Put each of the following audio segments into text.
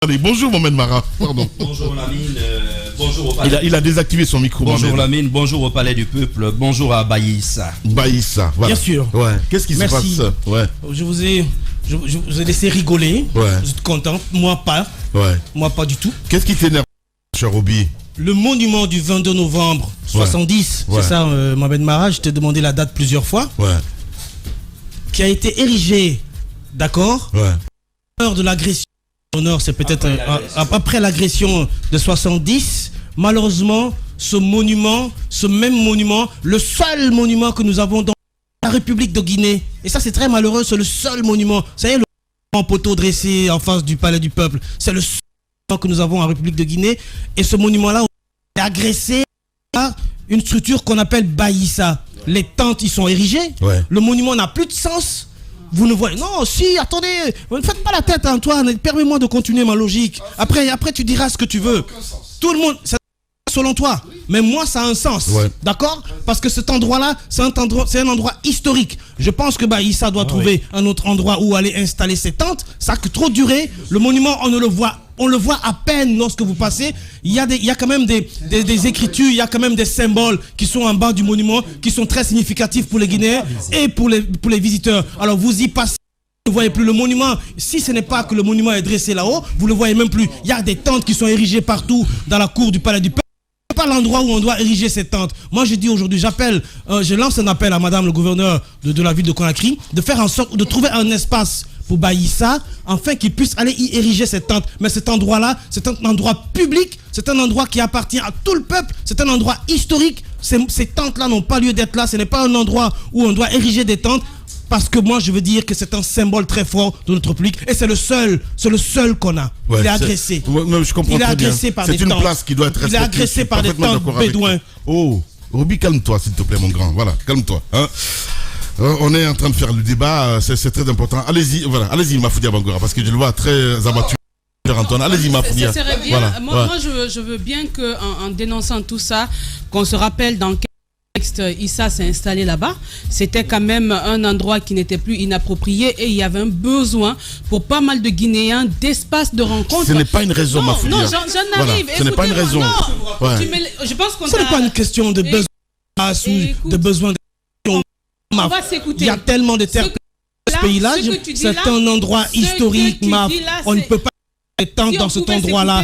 Allez, bonjour Mohamed Mara, pardon. Bonjour Lamine, bonjour au palais. Il a désactivé son micro. Bonjour Mohamed. Lamine, bonjour au Palais du Peuple, bonjour à Baïssa. Baïssa, voilà. Bien sûr. Ouais. Qu'est-ce qui se Merci. passe? Ouais. Je vous ai laissé rigoler. Ouais. Vous êtes content? Moi pas. Ouais. Moi pas du tout. Qu'est-ce qui t'énerve, cher Roby? Le monument du 22 novembre 70, Ouais. c'est ça, Mohamed Mara, je t'ai demandé la date plusieurs fois, Ouais. qui a été érigé, d'accord, Ouais. lors de l'agression. L'honneur, c'est peut-être après l'agression de 70. Malheureusement, ce même monument, le seul monument que nous avons dans la République de Guinée, et ça c'est très malheureux, c'est le seul monument. Vous savez, le grand poteau dressé en face du Palais du Peuple, c'est le seul monument que nous avons en République de Guinée. Et ce monument-là est agressé par une structure qu'on appelle Baïssa. Les tentes y sont érigées. Ouais. Le monument n'a plus de sens. Vous ne voyez. Non, si, attendez, ne faites pas la tête, Antoine. Permets-moi de continuer ma logique. Après, tu diras ce que tu veux. Tout le monde, ça, selon toi. Mais moi, ça a un sens. Ouais. D'accord? Parce que cet endroit-là, c'est un endroit historique. Je pense que Baïssa doit trouver un autre endroit où aller installer ses tentes. Ça a que trop duré. Le monument, on le voit à peine lorsque vous passez. Il y a quand même des écritures, il y a quand même des symboles qui sont en bas du monument, qui sont très significatifs pour les Guinéens et pour les visiteurs. Alors vous y passez, vous ne voyez plus le monument. Si ce n'est pas que le monument est dressé là-haut, vous ne le voyez même plus. Il y a des tentes qui sont érigées partout dans la cour du Palais du Peuple. Ce n'est pas l'endroit où on doit ériger ces tentes. Moi je dis aujourd'hui, je lance un appel à madame le gouverneur de la ville de Conakry de faire en sorte de trouver un espace pour Baïssa, afin qu'il puisse aller y ériger cette tente. Mais cet endroit-là, c'est un endroit public, c'est un endroit qui appartient à tout le peuple, c'est un endroit historique. Ces tentes-là n'ont pas lieu d'être là, ce n'est pas un endroit où on doit ériger des tentes, parce que moi je veux dire que c'est un symbole très fort de notre public, et c'est le seul qu'on a. Ouais, il est agressé. Même je comprends Il est très bien. agressé par des C'est une tentes. place qui doit être Il est respectée. agressé par des Parfaitement tentes d'accord avec bédouins. toi. Oh, Roby, calme-toi s'il te plaît mon grand. Voilà, calme-toi. Hein. On est en train de faire le débat, c'est très important. Allez-y, voilà, allez-y Mafoudia Bangora, parce que je le vois très abattu. Antoine, allez-y Mafoudia. Ça serait bien. Voilà, Moi, je veux bien qu'en dénonçant tout ça, qu'on se rappelle dans quel contexte Issa s'est installé là-bas. C'était quand même un endroit qui n'était plus inapproprié et il y avait un besoin pour pas mal de Guinéens d'espace de rencontre. Ce n'est pas une raison, Mafoudia. Non, j'en arrive. Voilà, ce n'est pas une raison. Non, Ouais. je pense qu'on Ce n'est pas une question de besoin ou de besoin de... On va s'écouter. Il y a tellement de terres dans ce pays-là. C'est un endroit historique, on ne peut pas des tentes dans cet endroit-là.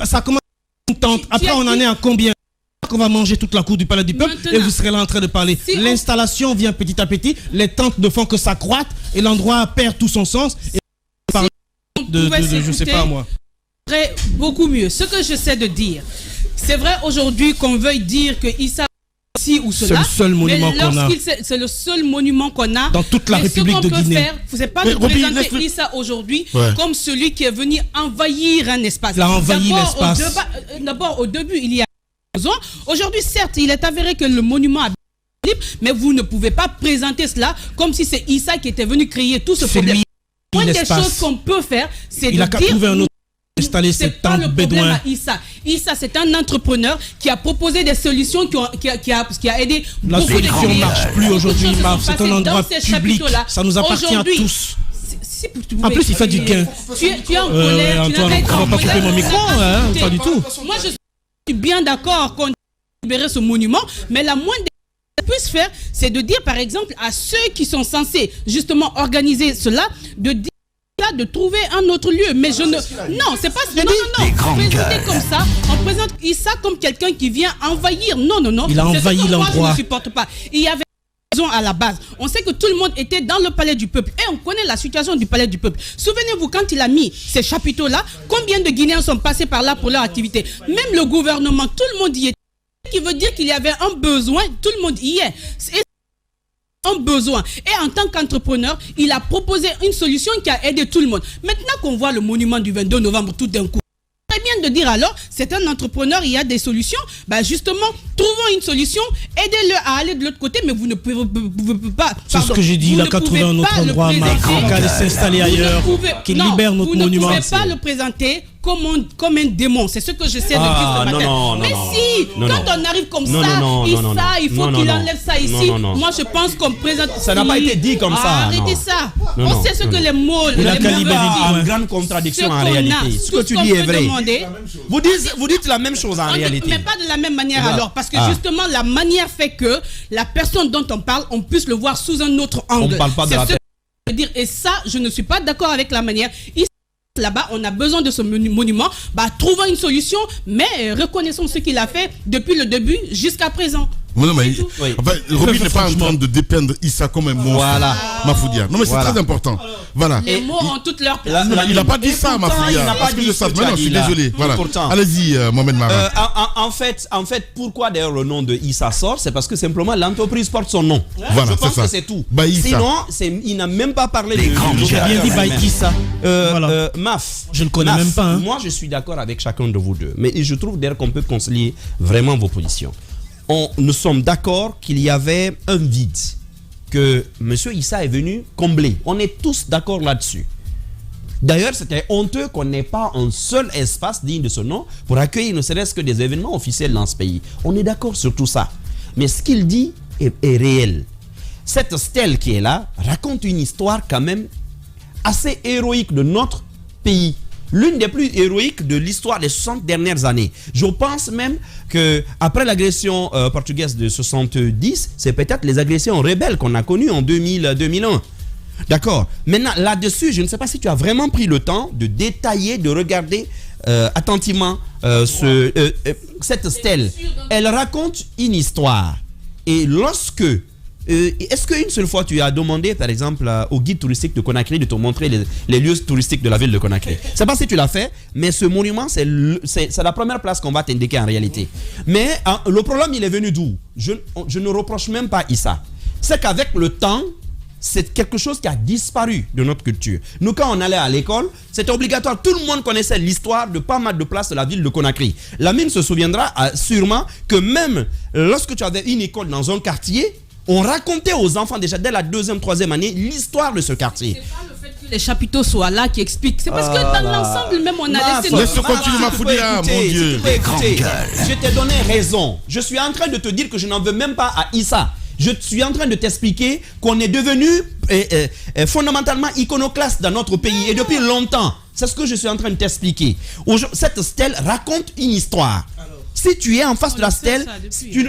Ça commence une tente. Après, on en est à combien? On va manger toute la cour du Palais du Peuple et vous serez là en train de parler. L'installation vient petit à petit. Les tentes ne font que s'accroître et l'endroit perd tout son sens. Et je sais pas moi. Beaucoup mieux. Ce que j'essaie de dire, c'est vrai aujourd'hui qu'on veuille dire que Issa ou cela, c'est le seul monument qu'on a. C'est le seul monument qu'on a dans toute la République de Guinée. C'est pas de présenter Issa aujourd'hui comme celui qui est venu envahir un espace. Il a envahi l'espace. D'abord, au début, il y a besoin. Aujourd'hui, certes, il est avéré que le monument a libre, mais vous ne pouvez pas présenter cela comme si c'est Issa qui était venu créer tout ce problème. Une des choses qu'on peut faire, c'est de dire... trouver un autre installer cette tente bédouin. Issa, c'est un entrepreneur qui a proposé des solutions qui a aidé la beaucoup de Guinéens. La solution ne marche plus aujourd'hui, c'est un endroit public, ça nous appartient à tous. En plus, il fait du gain. Tu es en colère, Antoine, on ne va pas couper mon micro, pas du tout. Moi, je suis bien d'accord qu'on libérer ce monument, mais la moindre qu'on puisse faire, c'est de dire, par exemple, à ceux qui sont censés justement organiser cela, de trouver un autre lieu. Mais je ne... Non, c'est pas... Non. Présenter comme ça, on présente Issa comme quelqu'un qui vient envahir. Non. Il a envahi l'endroit. Je ne supporte pas. Il y avait raison à la base. On sait que tout le monde était dans le Palais du Peuple. Et on connaît la situation du Palais du Peuple. Souvenez-vous, quand il a mis ces chapiteaux-là, combien de Guinéens sont passés par là pour leur activité? Même le gouvernement, tout le monde y est. Ce qui veut dire qu'il y avait un besoin, tout le monde y est. Un besoin. Et en tant qu'entrepreneur, il a proposé une solution qui a aidé tout le monde. Maintenant qu'on voit le monument du 22 novembre tout d'un coup, très bien de dire alors, c'est un entrepreneur, il y a des solutions. Justement, trouvons une solution, aidez-le à aller de l'autre côté, mais vous ne pouvez pas... C'est ce que j'ai dit, il a qu'à trouver un autre endroit, qu'à s'installer ailleurs, qu'il libère notre monument. Vous ne pouvez pas le présenter comme un démon. C'est ce que je sais depuis ce matin. Mais si, quand on arrive comme ça, il faut qu'il enlève ça ici. Moi, je pense qu'on présente... Ça n'a pas été dit comme ça. Arrêtez ça. On sait ce que les mots... Il y a une grande contradiction en réalité. Ce que tu dis est vrai. Vous dites la même chose en réalité. Mais pas de la même manière alors. Parce que justement, la manière fait que la personne dont on parle, on puisse le voir sous un autre angle. On ne parle pas de la personne. Et ça, je ne suis pas d'accord avec la manière. Ici, là-bas, on a besoin de ce monument. Trouvons une solution, mais reconnaissons ce qu'il a fait depuis le début jusqu'à présent. Non, mais Roby n'est pas en train de dépeindre Issa comme un monstre. Voilà. Mafoudia. Non, mais c'est très important. Voilà. Les mots ont toute leur place. Il n'a pas dit ça, Mafoudia. Il n'a pas dit je suis là. désolé. Voilà. Allez-y, Mohamed Mara. En fait, pourquoi d'ailleurs le nom de Issa sort, c'est parce que simplement l'entreprise porte son nom. Voilà, je pense que c'est tout. Sinon, il n'a même pas parlé de... J'ai bien dit by Issa. Voilà. Maf. Je ne connais même pas. Moi, je suis d'accord avec chacun de vous deux. Mais je trouve d'ailleurs qu'on peut concilier vraiment vos positions. Nous sommes d'accord qu'il y avait un vide que M. Issa est venu combler. On est tous d'accord là-dessus. D'ailleurs, c'était honteux qu'on n'ait pas un seul espace digne de ce nom pour accueillir ne serait-ce que des événements officiels dans ce pays. On est d'accord sur tout ça. Mais ce qu'il dit est réel. Cette stèle qui est là raconte une histoire quand même assez héroïque de notre pays. L'une des plus héroïques de l'histoire des 60 dernières années. Je pense même qu'après l'agression portugaise de 70, c'est peut-être les agressions rebelles qu'on a connues en 2000-2001. D'accord. Maintenant, là-dessus, je ne sais pas si tu as vraiment pris le temps de détailler, de regarder attentivement cette stèle. Elle raconte une histoire. Et lorsque... est-ce qu'une seule fois tu as demandé par exemple au guide touristique de Conakry de te montrer les lieux touristiques de la ville de Conakry? Je ne sais pas si tu l'as fait, mais ce monument c'est la première place qu'on va t'indiquer en réalité. Mais le problème il est venu d'où? Je ne reproche même pas Issa. C'est qu'avec le temps, c'est quelque chose qui a disparu de notre culture. Nous, quand on allait à l'école, c'était obligatoire. Tout le monde connaissait l'histoire de pas mal de places de la ville de Conakry. Lamine se souviendra sûrement que même lorsque tu avais une école dans un quartier, on racontait aux enfants déjà dès la 2e, 3e année l'histoire de ce quartier. C'est pas le fait que les chapiteaux soient là qui expliquent. C'est parce que dans l'ensemble même on a laissé... Laisse continuer Mafoudia, mon Dieu. Je t'ai donné raison. Je suis en train de te dire que je n'en veux même pas à Issa. Je suis en train de t'expliquer qu'on est devenu fondamentalement iconoclaste dans notre pays et depuis longtemps. C'est ce que je suis en train de t'expliquer. Cette stèle raconte une histoire. Si tu es en face de la stèle,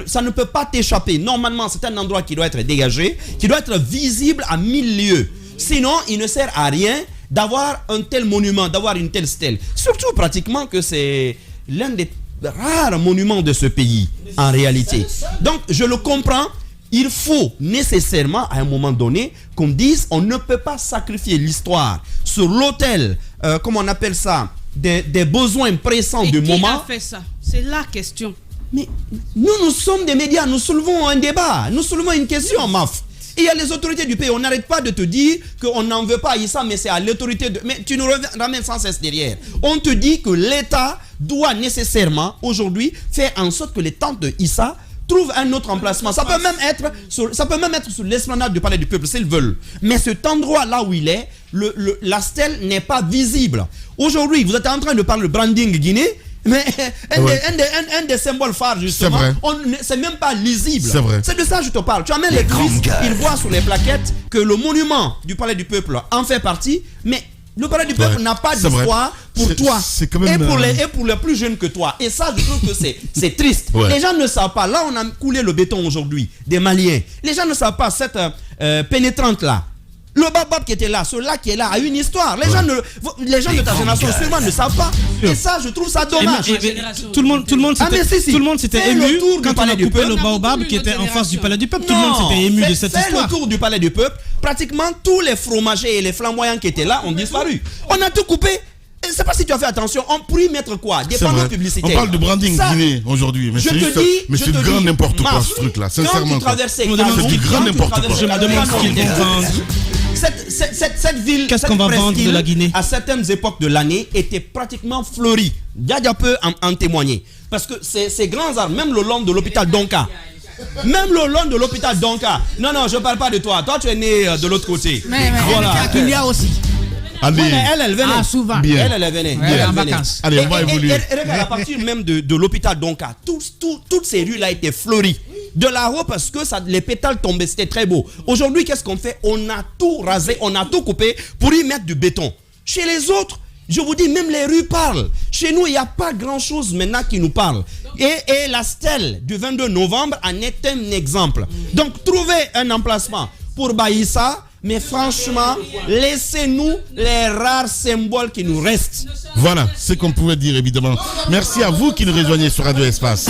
ça ne peut pas t'échapper. Normalement, c'est un endroit qui doit être dégagé, qui doit être visible à 1000 lieues. Sinon, il ne sert à rien d'avoir un tel monument, d'avoir une telle stèle. Surtout pratiquement que c'est l'un des rares monuments de ce pays, en réalité. Donc, je le comprends. Il faut nécessairement, à un moment donné, qu'on dise on ne peut pas sacrifier l'histoire sur l'autel, comment on appelle ça, des besoins pressants du moment. Qui a fait ça? C'est la question. Mais nous sommes des médias, nous soulevons un débat, nous soulevons une question, Maf. Et il y a les autorités du pays, on n'arrête pas de te dire qu'on n'en veut pas à Issa, mais c'est à l'autorité de... Mais tu nous ramènes sans cesse derrière. On te dit que l'État doit nécessairement, aujourd'hui, faire en sorte que les tentes de Issa trouvent un autre emplacement. Ça peut même être sur l'esplanade du Palais du Peuple, s'ils veulent. Mais cet endroit-là où il est, la stèle n'est pas visible. Aujourd'hui, vous êtes en train de parler de branding Guinée, mais un des symboles phares, justement, c'est même pas lisible. C'est de ça que je te parle. Tu amènes les touristes, ils voient sur les plaquettes que le monument du Palais du Peuple en fait partie, mais le Palais du Peuple n'a pas d'histoire pour toi et pour les plus jeunes que toi. Et ça, je trouve que c'est triste. Les gens ne savent pas. Là, on a coulé le béton aujourd'hui, des Maliens. Les gens ne savent pas cette pénétrante-là. Le Babab qui était là, ce lac qui est là, a une histoire. Les gens de ta génération sûrement ne savent pas. Et ça, je trouve ça dommage. Tout le monde s'était ému quand on a coupé le Baobab qui était en face du Palais du Peuple. Tout le monde s'était ému de cette histoire. Le tour du Palais du Peuple, pratiquement tous les fromagers et les flamboyants qui étaient là ont disparu. On a tout coupé. Je ne sais pas si tu as fait attention, on pourrait mettre quoi? Des panneaux publicitaires. On parle de branding Guinée aujourd'hui, mais c'est du grand n'importe quoi ce truc-là, sincèrement. Quand tu traversais c'est du grand n'importe quoi. Je me demande ce qu'ils vont vendre. Cette ville, qu'est-ce qu'on va vendre de la Guinée? À certaines époques de l'année, était pratiquement fleurie. Diadia peut en témoigner. Parce que ces grands arbres, même le long de l'hôpital Donka, non, je ne parle pas de toi. Toi, tu es né de l'autre côté. Mais voilà. Il y a aussi. Allez. Elle venait. Ah, souvent. Bien. Elle venait. Ouais, Elle en venait. vacances. Allez, on va évoluer. Et regarde, à partir même de l'hôpital Donka, toutes ces rues-là étaient fleuries. De là-haut, parce que les pétales tombaient, c'était très beau. Aujourd'hui, qu'est-ce qu'on fait? On a tout rasé, on a tout coupé pour y mettre du béton. Chez les autres, je vous dis, même les rues parlent. Chez nous, il n'y a pas grand-chose maintenant qui nous parle. Et la stèle du 22 novembre en est un exemple. Donc, trouvez un emplacement pour Baïssa, mais franchement, laissez-nous les rares symboles qui nous restent. Voilà ce qu'on pouvait dire, évidemment. Merci à vous qui nous rejoignez sur Radio Espace.